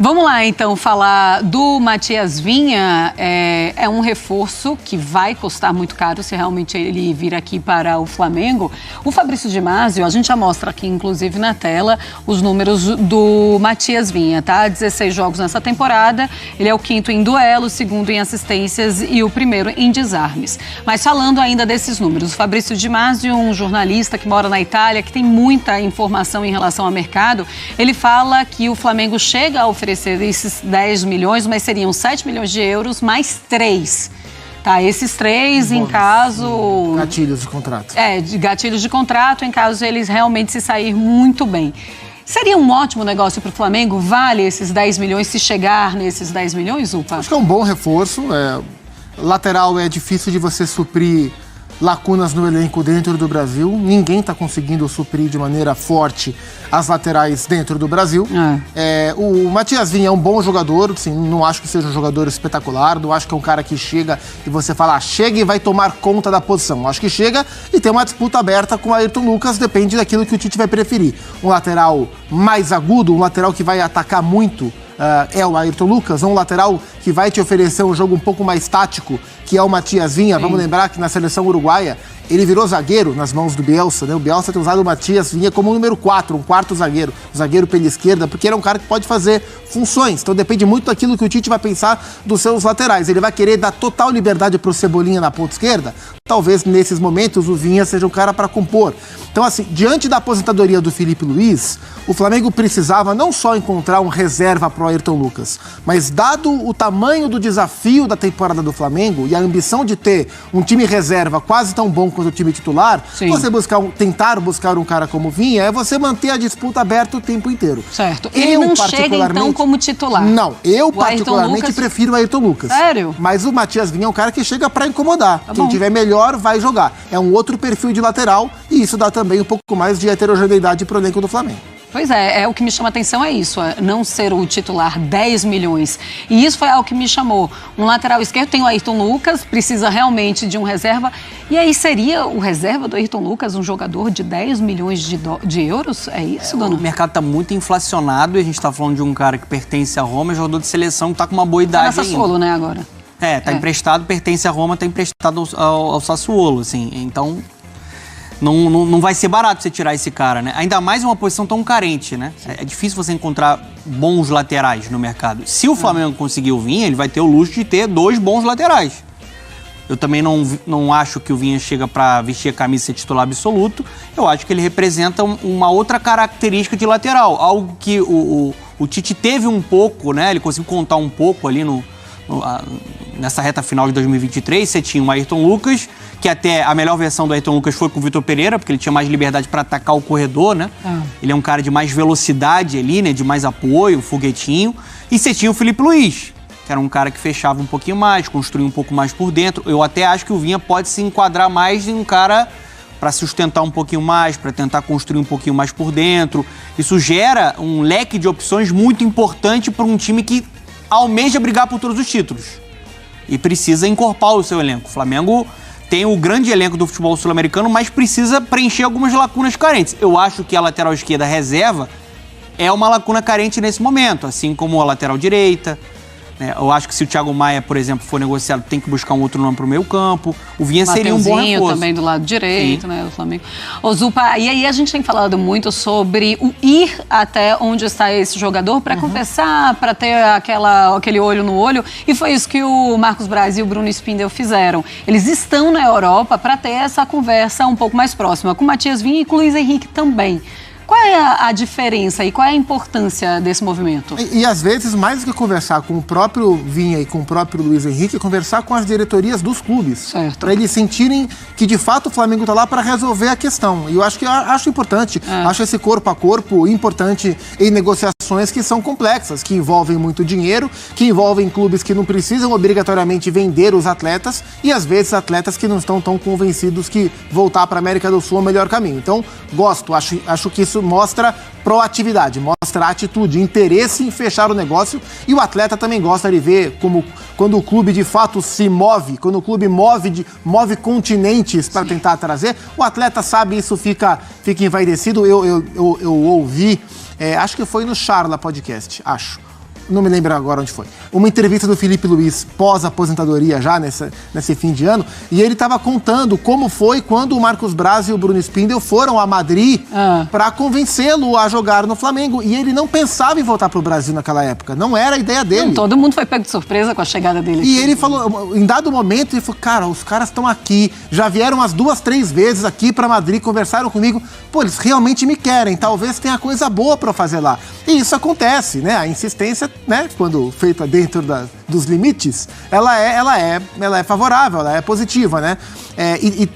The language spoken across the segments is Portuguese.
Vamos lá, então, falar do Matias Vinha. É um reforço que vai custar muito caro se realmente ele vir aqui para o Flamengo. O Fabrício Di Masio, a gente já mostra aqui, inclusive, na tela, os números do Matias Vinha, tá? 16 jogos nessa temporada. Ele é o 5º em duelo, o 2º em assistências e o 1º em desarmes. Mas falando ainda desses números, o Fabrício Di Masio, um jornalista que mora na Itália, que tem muita informação em relação ao mercado, ele fala que o Flamengo chega a oferecer esses 10 milhões, mas seriam 7 milhões de euros mais 3. Tá, esses 3 em caso... Gatilhos de contrato. De gatilhos de contrato, em caso eles realmente se sair muito bem. Seria um ótimo negócio para o Flamengo? Vale esses 10 milhões se chegar nesses 10 milhões, Upa? Acho que é um bom reforço. Lateral é difícil de você suprir lacunas no elenco dentro do Brasil. Ninguém está conseguindo suprir de maneira forte as laterais dentro do Brasil. O Matias Vinha é um bom jogador, assim, não acho que seja um jogador espetacular, não acho que é um cara que chega e você fala, chega e vai tomar conta da posição. Acho que chega e tem uma disputa aberta com o Ayrton Lucas, depende daquilo que o Tite vai preferir. Um lateral mais agudo, um lateral que vai atacar muito, é o Ayrton Lucas, um lateral que vai te oferecer um jogo um pouco mais tático, que é o Matias Vinha. Sim. Vamos lembrar que na seleção uruguaia ele virou zagueiro nas mãos do Bielsa, né? O Bielsa tem usado o Matias Vinha como número 4, um quarto zagueiro, zagueiro pela esquerda, porque ele é um cara que pode fazer funções. Então depende muito daquilo que o Tite vai pensar dos seus laterais. Ele vai querer dar total liberdade para o Cebolinha na ponta esquerda? Talvez nesses momentos o Vinha seja um cara para compor. Então, assim, diante da aposentadoria do Felipe Luiz, o Flamengo precisava não só encontrar um reserva para o Ayrton Lucas, mas dado o tamanho do desafio da temporada do Flamengo e a ambição de ter um time reserva quase tão bom quanto o time titular, sim, você tentar buscar um cara como Vinha é você manter a disputa aberta o tempo inteiro. Certo. Ele não chega, então, como titular? Não, eu particularmente prefiro o Ayrton Lucas. Sério? Mas o Matias Vinha é um cara que chega para incomodar. Quem tiver melhor vai jogar. É um outro perfil de lateral e isso dá também um pouco mais de heterogeneidade para o elenco do Flamengo. Pois é, o que me chama a atenção é isso, não ser o titular 10 milhões. E isso foi algo que me chamou. Um lateral esquerdo tem o Ayrton Lucas, precisa realmente de um reserva. E aí seria o reserva do Ayrton Lucas um jogador de 10 milhões de euros? É isso, dona? O mercado está muito inflacionado e a gente está falando de um cara que pertence à Roma, jogador de seleção que está com uma boa idade ainda. Tá na Sassuolo, né, agora? Tá emprestado, pertence à Roma, está emprestado ao Sassuolo, assim. Então... Não vai ser barato você tirar esse cara, né? Ainda mais em uma posição tão carente, né? É difícil você encontrar bons laterais no mercado. Se o Flamengo conseguir o Vinha, ele vai ter o luxo de ter 2 bons laterais. Eu também não acho que o Vinha chega para vestir a camisa e ser titular absoluto. Eu acho que ele representa uma outra característica de lateral. Algo que o Tite teve um pouco, né? Ele conseguiu contar um pouco ali nessa reta final de 2023. Você tinha o Ayrton Lucas, que até a melhor versão do Ayrton Lucas foi com o Vitor Pereira, porque ele tinha mais liberdade para atacar o corredor, né? Ele é um cara de mais velocidade ali, né? De mais apoio, foguetinho. E você tinha o Felipe Luiz, que era um cara que fechava um pouquinho mais, construía um pouco mais por dentro. Eu até acho que o Vinha pode se enquadrar mais em um cara para sustentar um pouquinho mais, para tentar construir um pouquinho mais por dentro. Isso gera um leque de opções muito importante para um time que almeja brigar por todos os títulos e precisa encorpar o seu elenco. O Flamengo tem o grande elenco do futebol sul-americano, mas precisa preencher algumas lacunas carentes. Eu acho que a lateral esquerda reserva é uma lacuna carente nesse momento, assim como a lateral direita. Eu acho que se o Thiago Maia, por exemplo, for negociado, tem que buscar um outro nome para o meio campo. O Vinha seria um bom reforço. Também do lado direito, né, do Flamengo. Ô, Zupa, e aí a gente tem falado muito sobre o ir até onde está esse jogador para conversar, para ter aquele olho no olho. E foi isso que o Marcos Braz e o Bruno Spindel fizeram. Eles estão na Europa para ter essa conversa um pouco mais próxima, com o Matias Vinha e com o Luiz Henrique também. Qual é a diferença e qual é a importância desse movimento? E às vezes, mais do que conversar com o próprio Vinha e com o próprio Luiz Henrique, conversar com as diretorias dos clubes. Para eles sentirem que, de fato, o Flamengo está lá para resolver a questão. E eu acho importante. Acho esse corpo a corpo importante em negociações que são complexas, que envolvem muito dinheiro, que envolvem clubes que não precisam obrigatoriamente vender os atletas e, às vezes, atletas que não estão tão convencidos que voltar para a América do Sul é o melhor caminho. Então, acho que isso mostra proatividade, mostra atitude, interesse em fechar o negócio, e o atleta também gosta de ver como quando o clube de fato se move, quando o clube move continentes para tentar trazer, o atleta sabe, isso fica envaidecido. Eu ouvi, acho que foi no Charla Podcast, não me lembro agora onde foi, uma entrevista do Felipe Luiz pós-aposentadoria já nesse fim de ano, e ele estava contando como foi quando o Marcos Braz e o Bruno Spindel foram a Madrid para convencê-lo a jogar no Flamengo, e ele não pensava em voltar para o Brasil naquela época, não era a ideia dele. Não, todo mundo foi pego de surpresa com a chegada dele. E ele falou, em dado momento, ele falou, cara, os caras estão aqui, já vieram umas 2, 3 vezes aqui para Madrid, conversaram comigo, pô, eles realmente me querem, talvez tenha coisa boa para fazer lá. E isso acontece, né? A insistência, né, quando feita dentro dos limites, ela é favorável, ela é positiva, né?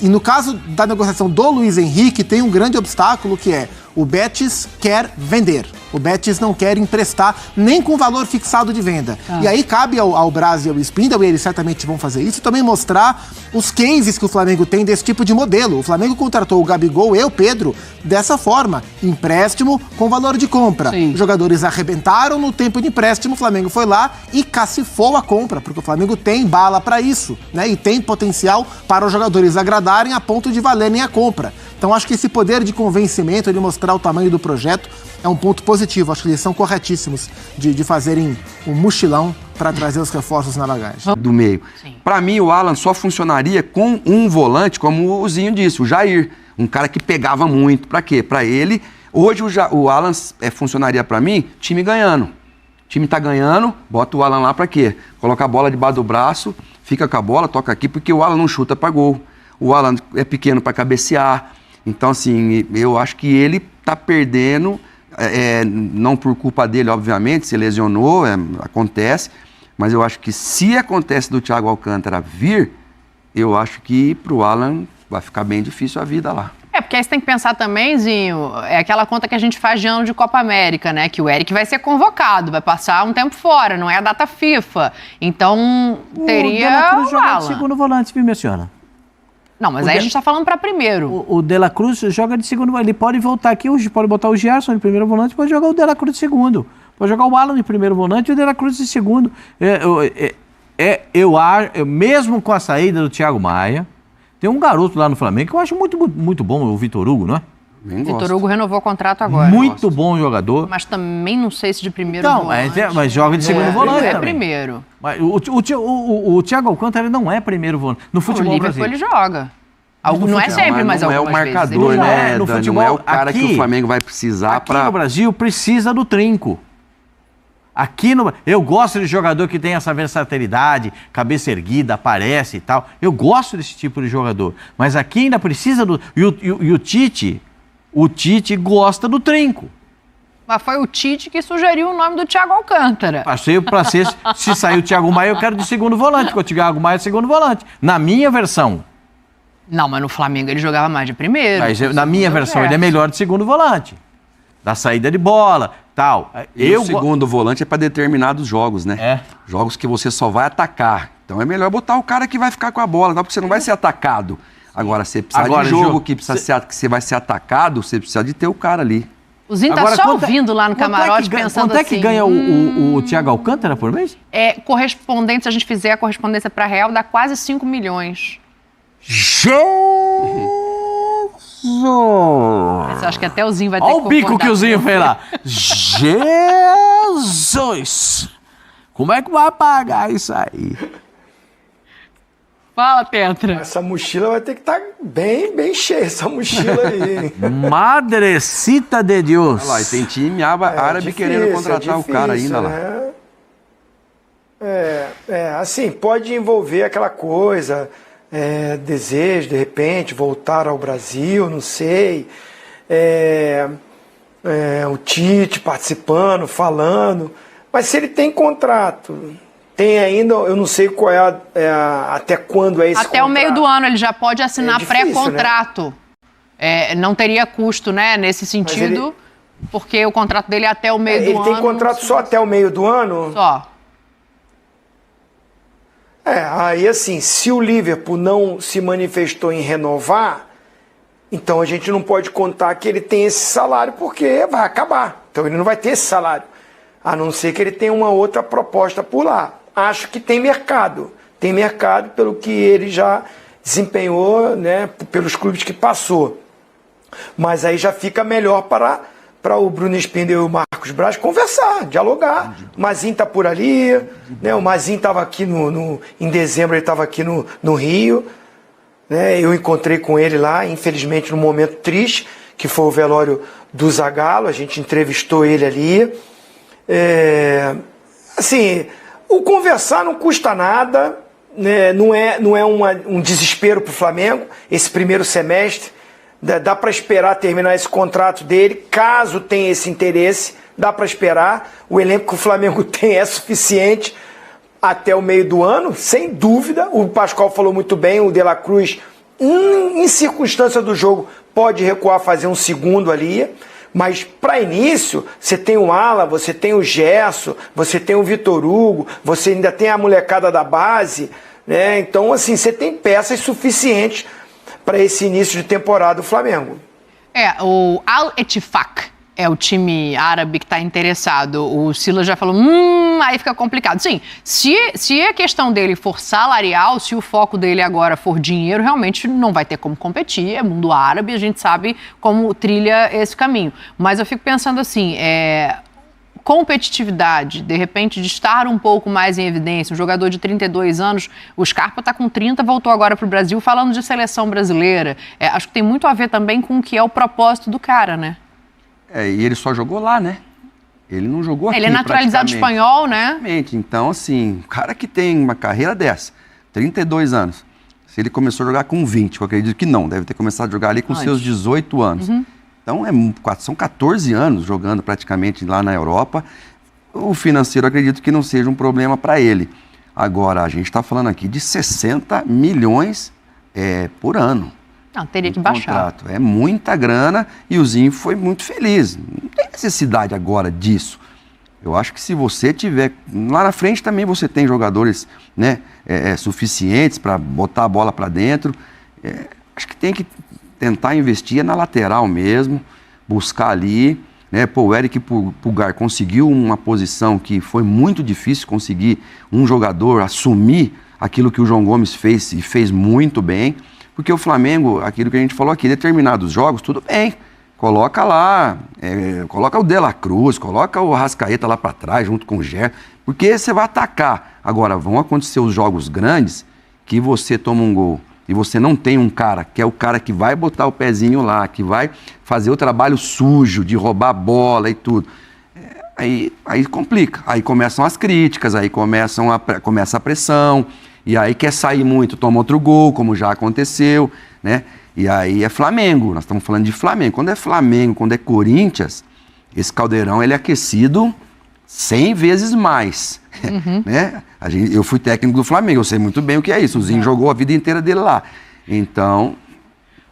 E no caso da negociação do Luiz Henrique, tem um grande obstáculo que é o Betis quer vender. O Betis não quer emprestar nem com valor fixado de venda. E aí cabe ao Braz e ao Spindel, e eles certamente vão fazer isso, também mostrar os cases que o Flamengo tem desse tipo de modelo. O Flamengo contratou o Gabigol e o Pedro dessa forma, empréstimo com valor de compra. Sim. Os jogadores arrebentaram no tempo de empréstimo, o Flamengo foi lá e cacifou a compra, porque o Flamengo tem bala para isso, né? E tem potencial para os jogadores agradarem a ponto de valerem a compra. Então acho que esse poder de convencimento, de mostrar o tamanho do projeto, é um ponto positivo. Acho que eles são corretíssimos de fazerem um mochilão para trazer os reforços na bagagem. Do meio. Para mim, o Alan só funcionaria com um volante, como o Zinho disse, o Jair. Um cara que pegava muito. Para quê? Para ele. Hoje o Alan funcionaria para mim, time ganhando. O time tá ganhando, bota o Alan lá para quê? Coloca a bola debaixo do braço, fica com a bola, toca aqui, porque o Alan não chuta para gol. O Alan é pequeno para cabecear. Então, assim, eu acho que ele tá perdendo, não por culpa dele, obviamente, se lesionou, acontece, mas eu acho que se acontece do Thiago Alcântara vir, eu acho que pro Alan vai ficar bem difícil a vida lá. Porque aí você tem que pensar também, Zinho, é aquela conta que a gente faz de ano de Copa América, né? Que o Eric vai ser convocado, vai passar um tempo fora, não é a data FIFA. Então, teria o De La Cruz joga Alan. de segundo volante, viu, minha senhora? Não, mas aí a gente tá falando para primeiro. O De La Cruz joga de segundo volante. Ele pode voltar aqui, pode botar o Gerson de primeiro volante, pode jogar o De La Cruz de segundo. Pode jogar o Alan de primeiro volante e o De La Cruz de segundo. Mesmo com a saída do Thiago Maia, tem um garoto lá no Flamengo que eu acho muito, muito bom, o Vitor Hugo, não é? Vitor Hugo renovou o contrato agora. Muito bom jogador. Mas também não sei se de primeiro Então, volante. mas joga de segundo volante É também. primeiro. Mas o Thiago Alcântara não é primeiro volante. No futebol O Liverpool brasileiro. ele joga. Não é sempre, mas não é o algumas marcador, vezes. né, No Dani? futebol, Não é o cara que aqui- o Flamengo vai precisar Aqui no Brasil precisa do trinco. Eu gosto de jogador que tem essa versatilidade, cabeça erguida, aparece e tal. Eu gosto desse tipo de jogador. Mas aqui ainda precisa do... E o Tite gosta do trinco. Mas foi o Tite que sugeriu o nome do Thiago Alcântara. Se sair o Thiago Maia, eu quero de segundo volante, porque o Thiago Maia é segundo volante. Na minha versão. Não, mas no Flamengo ele jogava mais de primeiro. Mas na minha versão, ele é melhor de segundo volante. Da saída de bola, tal. E o segundo volante é para determinados jogos, né? Jogos que você só vai atacar. Então é melhor botar o cara que vai ficar com a bola, porque você não vai ser atacado. Agora, você precisa de jogo que você vai ser atacado, você precisa de ter o cara ali. O Zinho tá só ouvindo lá no camarote pensando quanto é que assim, ganha o Thiago Alcântara por mês? Correspondente, se a gente fizer a correspondência para real, dá quase 5 milhões. Jesus! Você acha que até o Zinho vai ter Olha que o bico concordar que o Zinho com fez lá. Jesus! Como é que vai pagar isso aí? Fala, Tetra. Essa mochila vai ter que estar bem cheia, essa mochila aí. Madrecita de Deus. Olha lá, e tem time árabe difícil, querendo contratar o cara ainda lá. Assim, pode envolver aquela coisa, desejo, de repente, voltar ao Brasil, não sei. O Tite participando, falando. Mas se ele tem contrato... Tem ainda, eu não sei qual até quando é esse Até contrato. o meio do ano ele já pode assinar difícil, pré-contrato. Né? Não teria custo, né, nesse sentido, porque o contrato dele é até o meio do ano. Ele tem contrato só até o meio do ano? Só. Aí assim, se o Liverpool não se manifestou em renovar, então a gente não pode contar que ele tem esse salário, porque vai acabar. Então ele não vai ter esse salário, a não ser que ele tenha uma outra proposta por lá. Acho que tem mercado pelo que ele já desempenhou, né, pelos clubes que passou. Mas aí já fica melhor para para o Bruno Spindel e o Marcos Braz conversar, dialogar. O Mazinho tá por ali, né? O Mazinho estava aqui em dezembro, ele estava aqui no Rio, né? Eu encontrei com ele lá, infelizmente num momento triste, que foi o velório do Zagallo, a gente entrevistou ele ali. Assim, o conversar não custa nada, né? Não é um desespero para o Flamengo, esse primeiro semestre. Dá para esperar terminar esse contrato dele, caso tenha esse interesse, dá para esperar. O elenco que o Flamengo tem é suficiente até o meio do ano, sem dúvida. O Pascoal falou muito bem, o De La Cruz, em circunstância do jogo, pode recuar, fazer um segundo ali. Mas para início, você tem o Alan, você tem o Gerson, você tem o Vitor Hugo, você ainda tem a molecada da base, né? Então, assim, você tem peças suficientes para esse início de temporada do Flamengo. O Al-Ettifaq é o time árabe que está interessado. O Silas já falou, aí fica complicado. Sim, se a questão dele for salarial, se o foco dele agora for dinheiro, realmente não vai ter como competir. É mundo árabe, a gente sabe como trilha esse caminho. Mas eu fico pensando assim, competitividade, de repente, de estar um pouco mais em evidência. Um jogador de 32 anos, o Scarpa está com 30, voltou agora para o Brasil, falando de seleção brasileira. Acho que tem muito a ver também com o que é o propósito do cara, né? E ele só jogou lá, né? Ele não jogou aqui. Ele é naturalizado espanhol, né? Então, assim, o cara que tem uma carreira dessa, 32 anos, se ele começou a jogar com 20, eu acredito que não, deve ter começado a jogar ali com seus 18 anos. Então, são 14 anos jogando praticamente lá na Europa. O financeiro, acredito que não seja um problema para ele. Agora, a gente está falando aqui de 60 milhões por ano. Não, teria que baixar. Contrato. É muita grana e o Zinho foi muito feliz. Não tem necessidade agora disso. Eu acho que se você tiver... Lá na frente também você tem jogadores, né, suficientes para botar a bola para dentro. Acho que tem que tentar investir na lateral mesmo, buscar ali, né? Pô, o Eric Pulgar conseguiu uma posição que foi muito difícil conseguir um jogador assumir aquilo que o João Gomes fez e fez muito bem, porque o Flamengo, aquilo que a gente falou aqui, determinados jogos, tudo bem, coloca lá, coloca o De La Cruz, coloca o Arrascaeta lá para trás, junto com o Gerson, porque você vai atacar. Agora, vão acontecer os jogos grandes que você toma um gol e você não tem um cara, que é o cara que vai botar o pezinho lá, que vai fazer o trabalho sujo de roubar a bola e tudo. Aí complica. Aí começam as críticas, aí começa a pressão, e aí quer sair muito, toma outro gol, como já aconteceu, né? E aí é Flamengo, nós estamos falando de Flamengo. Quando é Flamengo, quando é Corinthians, esse caldeirão ele é aquecido 100 vezes mais, né? Eu fui técnico do Flamengo, eu sei muito bem o que é isso. O Zinho jogou a vida inteira dele lá. Então...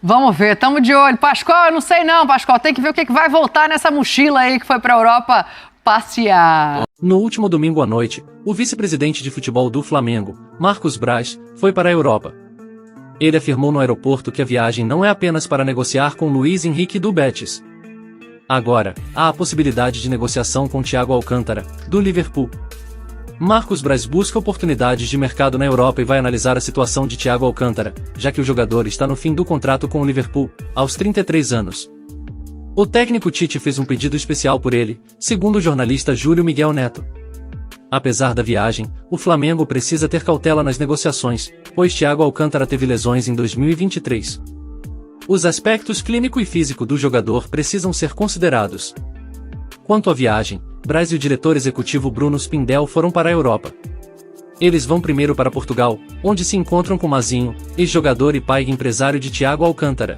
Vamos ver, estamos de olho. Pascoal, eu não sei não, Pascoal. Tem que ver o que vai voltar nessa mochila aí que foi para a Europa passear. No último domingo à noite, o vice-presidente de futebol do Flamengo, Marcos Braz, foi para a Europa. Ele afirmou no aeroporto que a viagem não é apenas para negociar com Luiz Henrique do Betis. Agora, há a possibilidade de negociação com Thiago Alcântara, do Liverpool. Marcos Braz busca oportunidades de mercado na Europa e vai analisar a situação de Thiago Alcântara, já que o jogador está no fim do contrato com o Liverpool, aos 33 anos. O técnico Tite fez um pedido especial por ele, segundo o jornalista Júlio Miguel Neto. Apesar da viagem, o Flamengo precisa ter cautela nas negociações, pois Thiago Alcântara teve lesões em 2023. Os aspectos clínico e físico do jogador precisam ser considerados. Quanto à viagem, Braz e o diretor executivo Bruno Spindel foram para a Europa. Eles vão primeiro para Portugal, onde se encontram com Mazinho, ex-jogador e pai e empresário de Thiago Alcântara.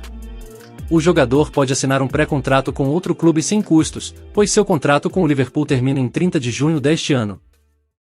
O jogador pode assinar um pré-contrato com outro clube sem custos, pois seu contrato com o Liverpool termina em 30 de junho deste ano.